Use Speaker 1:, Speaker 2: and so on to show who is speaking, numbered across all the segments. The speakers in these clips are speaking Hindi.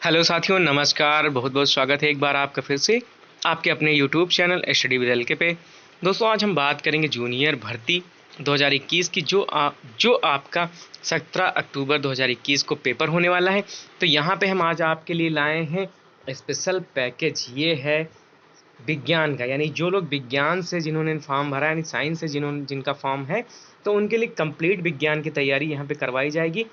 Speaker 1: हेलो साथियों, नमस्कार। बहुत बहुत स्वागत है एक बार आपका फिर से आपके अपने YouTube channel study with LK पे। दोस्तों, आज हम बात करेंगे जूनियर भर्ती 2021 की, जो आपका 17 अक्टूबर 2021 को पेपर होने वाला है। तो यहाँ पे हम आज आपके लिए लाए हैं स्पेशल पैकेज। ये है विज्ञान का, यानी जो लोग विज्ञान से जिन्होंने फॉर्म भरा, यानी साइंस से जिनका फॉर्म है, तो उनके लिए कंप्लीट विज्ञान की तैयारी यहाँ पे करवाई जाएगी।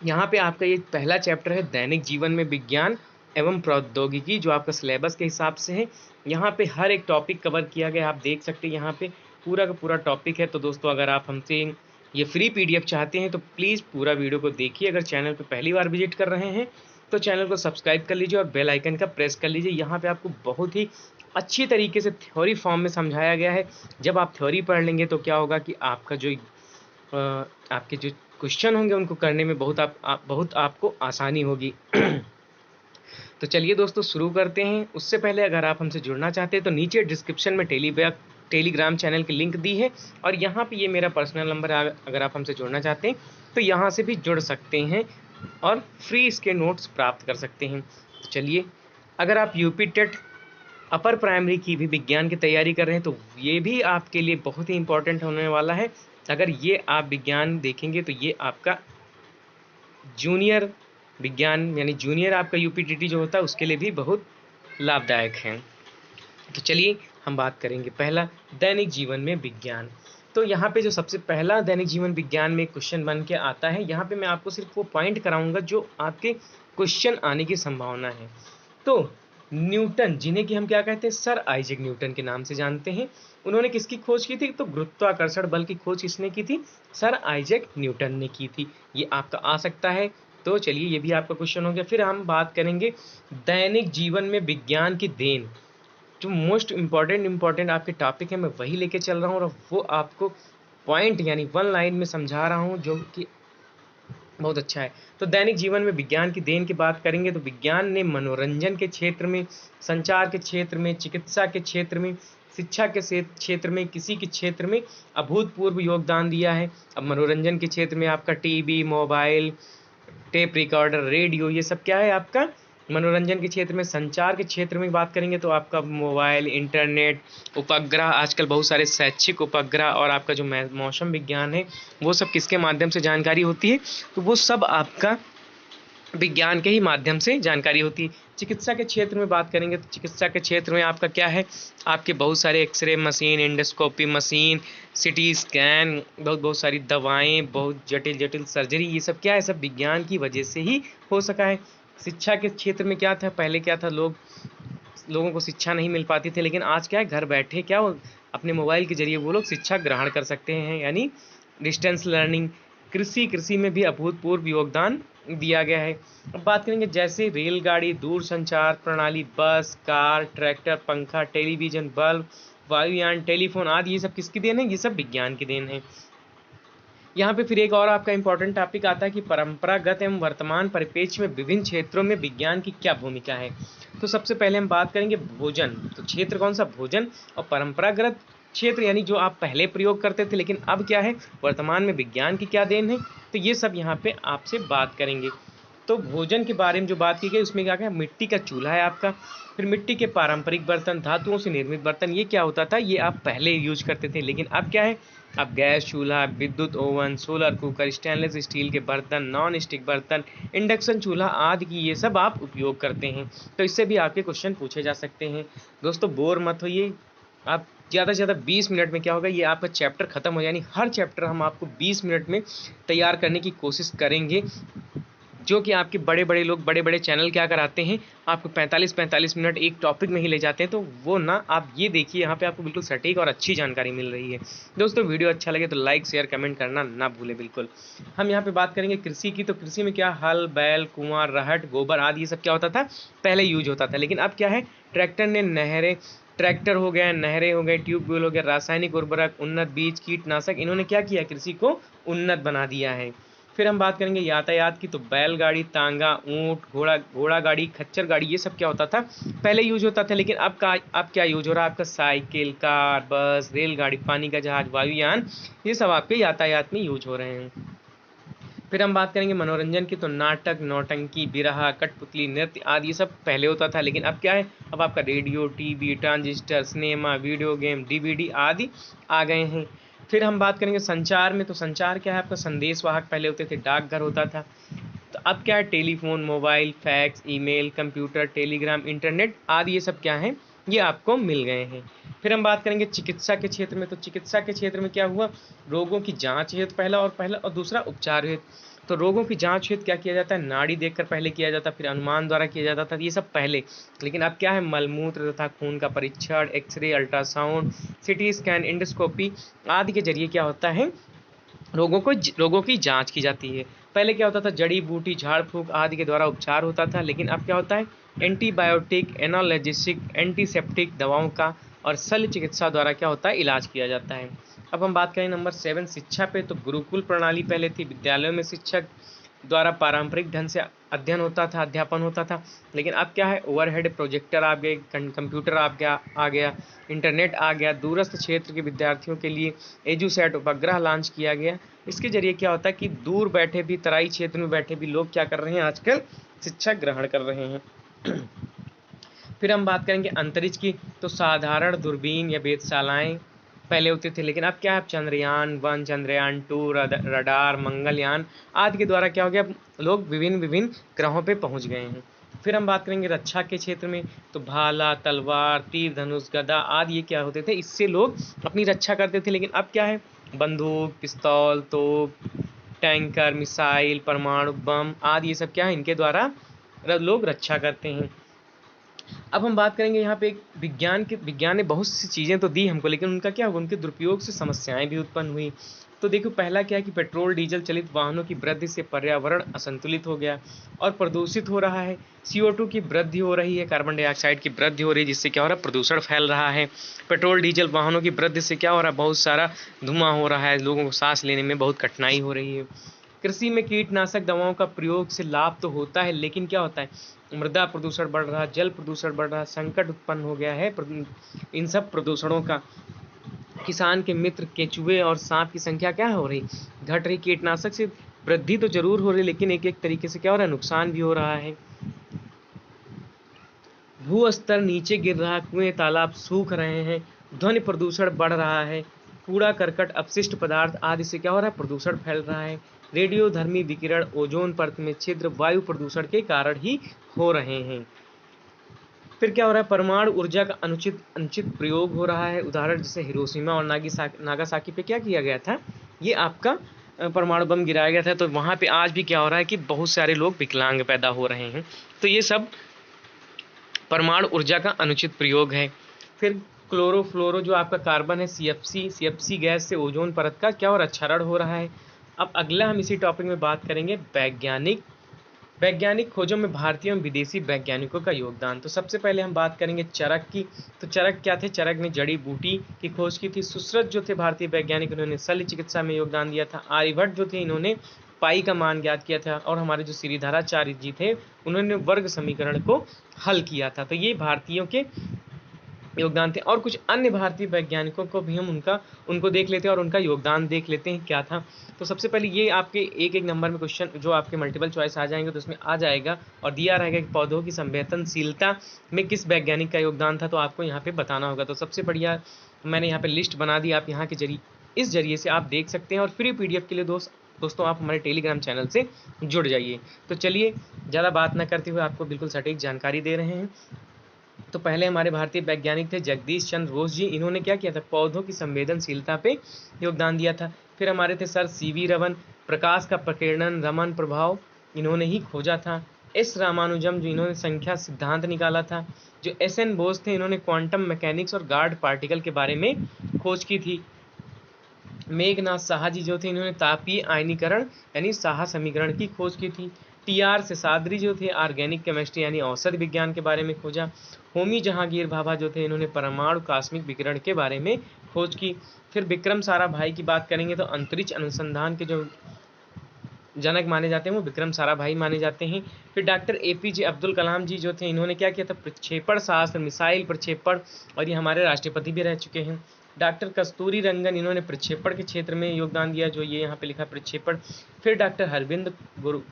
Speaker 1: यहाँ पे आपका ये पहला चैप्टर है दैनिक जीवन में विज्ञान एवं प्रौद्योगिकी, जो आपका सिलेबस के हिसाब से है। यहाँ पे हर एक टॉपिक कवर किया गया, आप देख सकते हैं यहाँ पे पूरा का पूरा टॉपिक है। तो दोस्तों, अगर आप हमसे ये फ्री पीडीएफ चाहते हैं तो प्लीज़ पूरा वीडियो को देखिए। अगर चैनल पे पहली बार विजिट कर रहे हैं तो चैनल को सब्सक्राइब कर लीजिए और बेल आइकन का प्रेस कर लीजिए। यहाँ पे आपको बहुत ही अच्छी तरीके से थ्योरी फॉर्म में समझाया गया है। जब आप थ्योरी पढ़ लेंगे तो क्या होगा कि आपका जो आपके जो क्वेश्चन होंगे उनको करने में बहुत आपको आसानी होगी। तो चलिए दोस्तों, शुरू करते हैं। उससे पहले अगर आप हमसे जुड़ना चाहते हैं तो नीचे डिस्क्रिप्शन में टेलीग्राम चैनल की लिंक दी है, और यहाँ पे ये मेरा पर्सनल नंबर है। अगर आप हमसे जुड़ना चाहते हैं तो यहाँ से भी जुड़ सकते हैं और फ्री इसके नोट्स प्राप्त कर सकते हैं। तो चलिए, अगर आप यूपी टेट अपर प्राइमरी की भी विज्ञान की तैयारी कर रहे हैं तो ये भी आपके लिए बहुत ही इम्पोर्टेंट होने वाला है। अगर ये आप विज्ञान देखेंगे तो ये आपका जूनियर विज्ञान, यानी जूनियर आपका यूपीटीटी जो होता है उसके लिए भी बहुत लाभदायक है। तो चलिए हम बात करेंगे पहला दैनिक जीवन में विज्ञान। तो यहाँ पे जो सबसे पहला दैनिक जीवन विज्ञान में क्वेश्चन बन के आता है, यहाँ पे मैं आपको सिर्फ वो पॉइंट कराऊंगा जो आपके क्वेश्चन आने की संभावना है। तो न्यूटन, जिन्हें कि हम क्या कहते हैं, सर आइजैक न्यूटन के नाम से जानते हैं, उन्होंने किसकी खोज की थी? तो गुरुत्वाकर्षण बल की खोज किसने की थी? सर आइजैक न्यूटन ने की थी। ये आपका आ सकता है। तो चलिए, ये भी आपका क्वेश्चन हो गया। फिर हम बात करेंगे दैनिक जीवन में विज्ञान की देन। जो मोस्ट इम्पॉर्टेंट आपके टॉपिक है, मैं वही लेके चल रहा हूँ और वो आपको पॉइंट यानी वन लाइन में समझा रहा हूँ, जो कि बहुत अच्छा है। तो दैनिक जीवन में विज्ञान की देन की बात करेंगे तो विज्ञान ने मनोरंजन के क्षेत्र में, संचार के क्षेत्र में, चिकित्सा के क्षेत्र में, शिक्षा के क्षेत्र में, किसी के क्षेत्र में अभूतपूर्व योगदान दिया है। अब मनोरंजन के क्षेत्र में आपका TV, mobile, tape recorder, radio, ये सब क्या है आपका मनोरंजन के क्षेत्र में। संचार के क्षेत्र में बात करेंगे तो आपका मोबाइल, इंटरनेट, उपग्रह, आजकल बहुत सारे शैक्षिक उपग्रह, और आपका जो मौसम विज्ञान है वो सब किसके माध्यम से जानकारी होती है? तो वो सब आपका विज्ञान के ही माध्यम से जानकारी होती है। चिकित्सा के क्षेत्र में बात करेंगे तो चिकित्सा के क्षेत्र में आपका क्या है? आपके बहुत सारे X ray machine, endoscopy machine, CT scan, बहुत सारी दवाएं, बहुत जटिल सर्जरी, ये सब क्या है? सब विज्ञान की वजह से ही हो सका है। शिक्षा के क्षेत्र में क्या था? पहले क्या था, लोगों को शिक्षा नहीं मिल पाती थी, लेकिन आज क्या है, घर बैठे क्या अपने मोबाइल के जरिए वो लोग शिक्षा ग्रहण कर सकते हैं, यानी डिस्टेंस लर्निंग। कृषि में भी अभूतपूर्व योगदान दिया गया है। अब बात करेंगे जैसे रेलगाड़ी, दूर संचार प्रणाली, बस, कार, ट्रैक्टर, पंखा, टेलीविजन, बल्ब, वायुयान, टेलीफोन आदि, ये सब किसकी देन है? ये सब विज्ञान की देन है। यहाँ पे फिर एक और आपका इंपॉर्टेंट टॉपिक आता है कि परंपरागत एवं वर्तमान परिप्रेक्ष्य में विभिन्न क्षेत्रों में विज्ञान की क्या भूमिका है। तो सबसे पहले हम बात करेंगे भोजन। तो क्षेत्र कौन सा? भोजन। और परंपरागत क्षेत्र यानी जो आप पहले प्रयोग करते थे लेकिन अब क्या है, वर्तमान में विज्ञान की क्या देन है, तो ये सब यहाँ पे आपसे बात करेंगे। तो भोजन के बारे में जो बात की गई उसमें क्या क्या, मिट्टी का चूल्हा है आपका। फिर मिट्टी के पारंपरिक बर्तन, धातुओं से निर्मित बर्तन, ये क्या होता था, ये आप पहले यूज करते थे, लेकिन अब क्या है, अब गैस चूल्हा, विद्युत oven, solar cooker, stainless steel के बर्तन, नॉन स्टिक बर्तन, इंडक्शन चूल्हा आदि की ये सब आप उपयोग करते हैं। तो इससे भी आपके क्वेश्चन पूछे जा सकते हैं। दोस्तों, बोर मत होइए। आप ज़्यादा से ज़्यादा 20 मिनट में क्या होगा, ये आपका चैप्टर खत्म हो, यानी हर चैप्टर हम आपको 20 मिनट में तैयार करने की कोशिश करेंगे। जो कि आपके बड़े लोग, बड़े चैनल क्या कराते हैं, आपको 45 मिनट एक टॉपिक में ही ले जाते हैं। तो वो ना आप ये देखिए, यहाँ पे आपको बिल्कुल सटीक और अच्छी जानकारी मिल रही है। दोस्तों, वीडियो अच्छा लगे तो लाइक, शेयर, कमेंट करना ना भूलें बिल्कुल। हम यहाँ पे बात करेंगे कृषि की। तो कृषि में क्या, हल, बैल, कुआं, रहट, गोबर आदि ये सब क्या होता था, पहले यूज होता था, लेकिन अब क्या है, ट्रैक्टर हो गया, नहरें हो गए, ट्यूबवेल हो गया, रासायनिक उर्वरक, उन्नत बीज, कीटनाशक, इन्होंने क्या किया, कृषि को उन्नत बना दिया है। फिर हम बात करेंगे यातायात की। तो बैलगाड़ी, तांगा, ऊंट, घोड़ा गाड़ी, खच्चर गाड़ी, ये सब क्या होता था, पहले यूज होता था, लेकिन अब क्या यूज हो रहा है आपका, साइकिल, कार, बस, रेलगाड़ी, पानी का जहाज, वायुयान, ये सब आपके यातायात में यूज हो रहे हैं। फिर हम बात करेंगे मनोरंजन की, तो नाटक, नौटंकी, बिरहा, कठपुतली, नृत्य आदि ये सब पहले होता था, लेकिन अब क्या है, अब आपका radio, TV, transistor, cinema, video game, DVD आदि आ गए हैं। फिर हम बात करेंगे संचार में, तो संचार क्या है, आपका संदेश वाहक पहले होते थे, डाकघर होता था। तो अब क्या है, telephone, mobile, fax, email, computer, Telegram, internet आदि ये सब क्या हैं, ये आपको मिल गए हैं। फिर हम बात करेंगे चिकित्सा के क्षेत्र में, तो चिकित्सा के क्षेत्र में क्या हुआ, रोगों की जांच हेतु पहला और दूसरा उपचार हेतु। तो रोगों की जांच हेतु क्या किया जाता है, नाड़ी देखकर पहले किया जाता, फिर अनुमान द्वारा किया जाता था, ये सब पहले। लेकिन अब क्या है, मलमूत्र तथा खून का परीक्षण, X ray, ultrasound, CT scan, endoscopy आदि के जरिए क्या होता है, रोगों की जांच की जाती है। पहले क्या होता था, जड़ी बूटी, झाड़ फूंक आदि के द्वारा उपचार होता था, लेकिन अब क्या होता है, एंटीबायोटिक, एनाल्जेसिक, एंटीसेप्टिक दवाओं का और शल्य चिकित्सा द्वारा क्या होता है, इलाज किया जाता है। अब हम बात करें नंबर 7 शिक्षा पे, तो गुरुकुल प्रणाली पहले थी, विद्यालयों में शिक्षक द्वारा पारंपरिक ढंग से अध्ययन होता था, अध्यापन होता था, लेकिन अब क्या है, ओवरहेड प्रोजेक्टर आ गए, कंप्यूटर आ गया, इंटरनेट आ गया, दूरस्थ क्षेत्र के विद्यार्थियों के लिए एजुसेट उपग्रह लॉन्च किया गया। इसके जरिए क्या होता है कि दूर बैठे भी, तराई क्षेत्र में बैठे भी लोग क्या कर रहे हैं, आजकल शिक्षा ग्रहण कर रहे हैं। फिर हम बात करेंगे अंतरिक्ष की, तो साधारण दूरबीन या वेधशालाएं पहले होते थे, लेकिन अब क्या है, चंद्रयान 1, चंद्रयान 2, रडार, मंगलयान आदि के द्वारा क्या हो गया, लोग विभिन्न विभिन्न ग्रहों पे पहुंच गए हैं। फिर हम बात करेंगे रक्षा के क्षेत्र में, तो भाला, तलवार, तीर धनुष, गदा आदि ये क्या होते थे, इससे लोग अपनी रक्षा करते थे। लेकिन अब क्या है, बंदूक, पिस्तौल, तोप, टैंकर, मिसाइल, परमाणु बम आदि ये सब क्या है, इनके द्वारा लोग रक्षा करते हैं। अब हम बात करेंगे यहाँ पे एक विज्ञान ने बहुत सी चीज़ें तो दी हमको, लेकिन उनका क्या हुआ, उनके दुरुपयोग से समस्याएं भी उत्पन्न हुई। तो देखो, पहला क्या है कि पेट्रोल डीजल चलित वाहनों की वृद्धि से पर्यावरण असंतुलित हो गया और प्रदूषित हो रहा है। CO2 की वृद्धि हो रही है, कार्बन डाइऑक्साइड की वृद्धि हो रही है, जिससे क्या हो रहा है, प्रदूषण फैल रहा है। पेट्रोल डीजल वाहनों की वृद्धि से क्या हो रहा है, बहुत सारा धुआं हो रहा है, लोगों को सांस लेने में बहुत कठिनाई हो रही है। कृषि में कीटनाशक दवाओं का प्रयोग से लाभ तो होता है, लेकिन क्या होता है, मृदा प्रदूषण बढ़ रहा है, जल प्रदूषण बढ़ रहा है, संकट उत्पन्न हो गया है इन सब प्रदूषणों का। किसान के मित्र केचुए और सांप की संख्या क्या हो रही, घट रही। कीटनाशक से वृद्धि तो जरूर हो रही, लेकिन एक एक तरीके से क्या हो रहा है, नुकसान भी हो रहा है। भू स्तर नीचे गिर रहा है, कुएं तालाब सूख रहे हैं, ध्वनि प्रदूषण बढ़ रहा है, कूड़ा करकट, अपशिष्ट पदार्थ आदि से क्या हो रहा है, प्रदूषण फैल रहा है। रेडियोधर्मी विकिरण ओजोन परत में छिद्र वायु प्रदूषण के कारण ही हो रहे हैं। फिर क्या हो रहा है, परमाणु ऊर्जा का अनुचित अनुचित प्रयोग हो रहा है। उदाहरण जैसे हिरोशिमा और नागासाकी पे क्या किया गया था, ये आपका परमाणु बम गिराया गया था, तो वहाँ पे आज भी क्या हो रहा है कि बहुत सारे लोग विकलांग पैदा हो रहे हैं। तो ये सब परमाणु ऊर्जा का अनुचित प्रयोग है। फिर क्लोरोफ्लोरो जो आपका कार्बन है, CFC गैस से ओजोन परत का क्या हो रहा है, क्षरण हो रहा है। अब अगला हम इसी टॉपिक में बात करेंगे वैज्ञानिक खोजों में भारतीय एवं विदेशी वैज्ञानिकों का योगदान। तो सबसे पहले हम बात करेंगे चरक की। तो चरक क्या थे, चरक ने जड़ी बूटी की खोज की थी। सुश्रुत जो थे भारतीय वैज्ञानिक, उन्होंने शल्य चिकित्सा में योगदान दिया था। आर्यभट्ट जो थे, इन्होंने पाई का मान ज्ञात किया था। और हमारे जो श्रीधराचार्य जी थे, उन्होंने वर्ग समीकरण को हल किया था। तो ये भारतीयों के योगदान थे। और कुछ अन्य भारतीय वैज्ञानिकों को भी हम उनको देख लेते हैं और उनका योगदान देख लेते हैं क्या था। तो सबसे पहले ये आपके एक एक नंबर में क्वेश्चन जो आपके मल्टीपल चॉइस आ जाएंगे, तो उसमें आ जाएगा और दिया रहेगा कि पौधों की संवेदनशीलता में किस वैज्ञानिक का योगदान था, तो आपको यहाँ पे बताना होगा। तो सबसे बढ़िया मैंने यहाँ पे लिस्ट बना दी, आप यहाँ के इस जरिए से आप देख सकते हैं। और फ्री PDF के लिए दोस्तों आप हमारे टेलीग्राम चैनल से जुड़ जाइए। तो चलिए ज़्यादा बात न करते हुए आपको बिल्कुल सटीक जानकारी दे रहे हैं। तो पहले हमारे भारतीय वैज्ञानिक थे जगदीश चंद्र बोस जी। इन्होंने क्या किया था, पौधों की संवेदनशीलता पे योगदान दिया था। फिर हमारे थे सर CV रमन, प्रकाश का प्रकीर्णन रमन प्रभाव इन्होंने ही खोजा था। S रामानुजम जो इन्होंने संख्या सिद्धांत निकाला था। जो SN बोस थे, इन्होंने क्वांटम मैकेनिक्स और गॉड पार्टिकल के बारे में खोज की थी। मेघनाथ साहा जी जो थे, इन्होंने तापीय आयनीकरण यानी साहा समीकरण की खोज की थी। TR शेषाद्री जो थे, ऑर्गेनिक केमिस्ट्री यानी औषध विज्ञान के बारे में खोजा। होमी जहांगीर भाभा जो थे, इन्होंने परमाणु कॉस्मिक विकिरण के बारे में खोज की। फिर विक्रम साराभाई की बात करेंगे तो अंतरिक्ष अनुसंधान के जो जनक माने जाते हैं वो विक्रम साराभाई माने जाते हैं। फिर डॉक्टर APJ अब्दुल कलाम जी जो थे, इन्होंने क्या किया था, प्रक्षेपण शास्त्र, मिसाइल प्रक्षेपण, और ये हमारे राष्ट्रपति भी रह चुके हैं। डॉक्टर कस्तूरी रंगन, इन्होंने प्रक्षेपण के क्षेत्र में योगदान दिया, जो ये यहाँ पे लिखा प्रक्षेपण। फिर डॉक्टर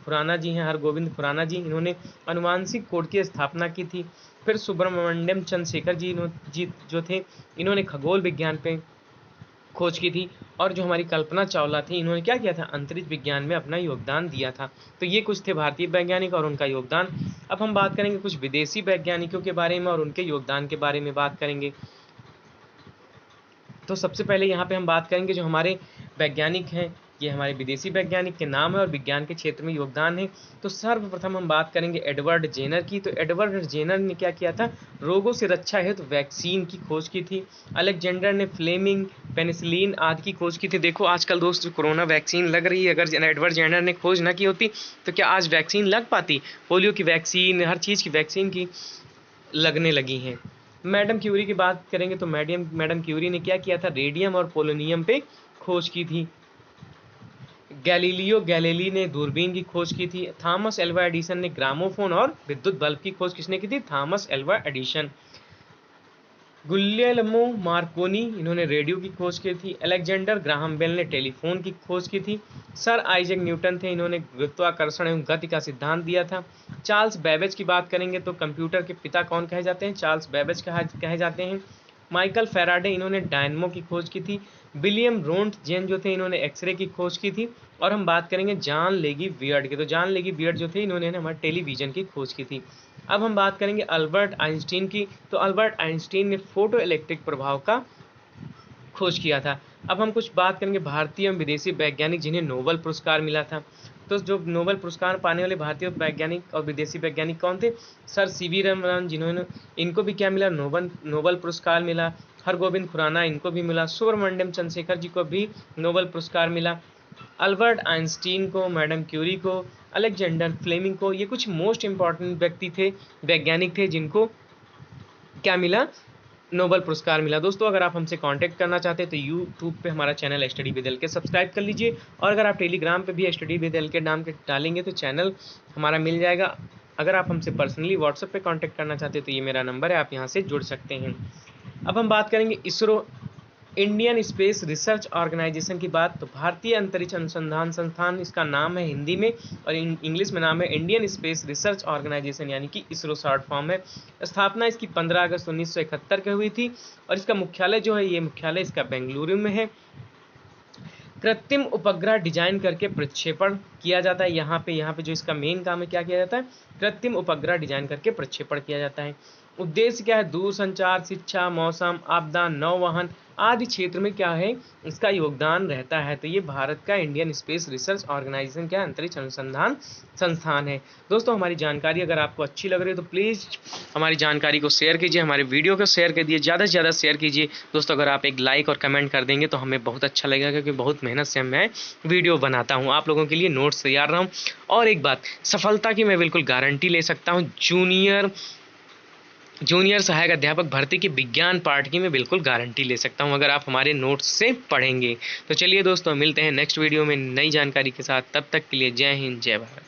Speaker 1: खुराना जी हैं, हरगोविंद खुराना जी, इन्होंने अनुवांशिक कोड की स्थापना की थी। फिर सुब्रमण्यम चंद्रशेखर जी जो थे, इन्होंने खगोल विज्ञान पे खोज की थी। और जो हमारी कल्पना चावला थी, इन्होंने क्या किया था, अंतरिक्ष विज्ञान में अपना योगदान दिया था। तो ये कुछ थे भारतीय वैज्ञानिक और उनका योगदान। अब हम बात करेंगे कुछ विदेशी वैज्ञानिकों के बारे में और उनके योगदान के बारे में बात करेंगे। तो सबसे पहले यहाँ पे हम बात करेंगे जो हमारे वैज्ञानिक हैं, ये हमारे विदेशी वैज्ञानिक के नाम है और विज्ञान के क्षेत्र में योगदान है। तो सर्वप्रथम हम बात करेंगे एडवर्ड जेनर की। तो एडवर्ड जेनर ने क्या किया था, रोगों से रक्षा हेतु वैक्सीन की खोज की थी। अलेक्जेंडर ने फ्लेमिंग, पेनिसिलिन आदि की खोज की थी। देखो आजकल दोस्त जो कोरोना वैक्सीन लग रही है, अगर एडवर्ड जेनर ने खोज ना की होती तो क्या आज वैक्सीन लग पाती? पोलियो की वैक्सीन, हर चीज़ की वैक्सीन की लगने लगी हैं। मैडम क्यूरी की बात करेंगे तो मैडम क्यूरी ने क्या किया था, रेडियम और पोलोनियम पे खोज की थी। गैलीलियो गैलीली ने दूरबीन की खोज की थी। थॉमस एल्वा एडिसन ने ग्रामोफोन और विद्युत बल्ब की खोज किसने की थी, थॉमस एल्वा एडिसन। गुलियल्मो मार्कोनी, इन्होंने रेडियो की खोज की थी। अलेक्जेंडर ग्राहम बेल ने टेलीफोन की खोज की थी। सर आइजैक न्यूटन थे, इन्होंने गुरुत्वाकर्षण एवं गति का सिद्धांत दिया था। चार्ल्स बेबेज की बात करेंगे तो कंप्यूटर के पिता कौन कहे जाते हैं, चार्ल्स बेबेज कहे जाते हैं। माइकल फैराडे, इन्होंने डायनमो की खोज की थी। विलियम रोंटजेन जो थे, इन्होंने एक्सरे की खोज की थी। और हम बात करेंगे जॉन लेगी बियर्ड की। तो जॉन लेगी बियर्ड जो थे, इन्होंने हमारे टेलीविजन की खोज की थी। अब हम बात करेंगे अल्बर्ट आइंस्टीन की। तो अल्बर्ट आइंस्टीन ने फोटो इलेक्ट्रिक प्रभाव का खोज किया था। अब हम कुछ बात करेंगे भारतीय एवं विदेशी वैज्ञानिक जिन्हें नोबेल पुरस्कार मिला था। तो जो नोबेल पुरस्कार पाने वाले भारतीय वैज्ञानिक और विदेशी वैज्ञानिक कौन थे, सर सीवी रमन, जिन्होंने, इनको भी क्या मिला, नोबेल पुरस्कार मिला। हरगोविंद खुराना, इनको भी मिला। सुब्रमण्यम चंद्रशेखर जी को भी नोबेल पुरस्कार मिला। अल्बर्ट आइंस्टीन को, मैडम क्यूरी को, अलेक्जेंडर फ्लेमिंग को, ये कुछ मोस्ट इंपॉर्टेंट व्यक्ति थे, वैज्ञानिक थे, जिनको क्या मिला, नोबेल पुरस्कार मिला। दोस्तों अगर आप हमसे कांटेक्ट करना चाहते हैं तो यूट्यूब पे हमारा channel study with LK subscribe कर लीजिए। और अगर आप टेलीग्राम पे भी स्टडी विद एलके नाम के डालेंगे तो चैनल हमारा मिल जाएगा। अगर आप हमसे पर्सनली व्हाट्सएप पे कांटेक्ट करना चाहते हैं तो ये मेरा नंबर है, आप यहाँ से जुड़ सकते हैं। अब हम बात करेंगे ISRO, Indian space research organisation की बात। तो भारतीय अंतरिक्ष अनुसंधान संस्थान इसका नाम है हिंदी में, और इंग्लिश में नाम है इंडियन स्पेस रिसर्च ऑर्गेनाइजेशन, यानी कि इसरो शॉर्ट फॉर्म है। स्थापना इसकी 15 अगस्त 1971 को हुई थी और इसका मुख्यालय जो है, ये मुख्यालय इसका बेंगलुरु में है। कृत्रिम उपग्रह डिजाइन करके प्रक्षेपण किया जाता है। यहाँ पे जो इसका मेन काम है, क्या किया जाता है, कृत्रिम उपग्रह डिजाइन करके प्रक्षेपण किया जाता है। उद्देश्य क्या है, दूरसंचार, शिक्षा, मौसम, आपदा, नौवहन आदि क्षेत्र में क्या है, इसका योगदान रहता है। तो ये भारत का इंडियन स्पेस रिसर्च ऑर्गेनाइजेशन क्या अंतरिक्ष अनुसंधान संस्थान है। दोस्तों हमारी जानकारी अगर आपको अच्छी लग रही है तो प्लीज़ हमारी जानकारी को शेयर कीजिए, हमारे वीडियो को शेयर कर दिए, ज़्यादा से ज़्यादा शेयर कीजिए। दोस्तों अगर आप एक लाइक और कमेंट कर देंगे तो हमें बहुत अच्छा लगेगा, क्योंकि बहुत मेहनत से मैं वीडियो बनाता हूँ, आप लोगों के लिए नोट्स तैयार रहा हूँ। और एक बात, सफलता की मैं बिल्कुल गारंटी ले सकता हूँ। जूनियर सहायक अध्यापक भर्ती की विज्ञान पार्ट की मैं बिल्कुल गारंटी ले सकता हूं, अगर आप हमारे नोट्स से पढ़ेंगे। तो चलिए दोस्तों, मिलते हैं नेक्स्ट वीडियो में नई जानकारी के साथ। तब तक के लिए जय हिंद, जय भारत।